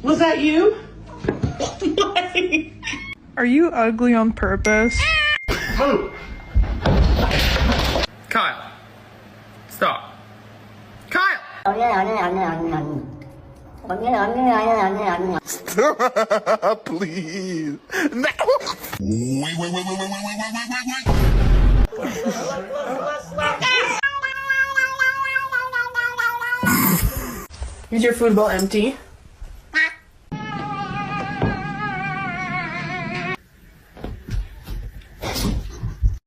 Was that you? Are you ugly on purpose? Move! Kyle. Stop. Kyle! Please. Is your food bowl empty?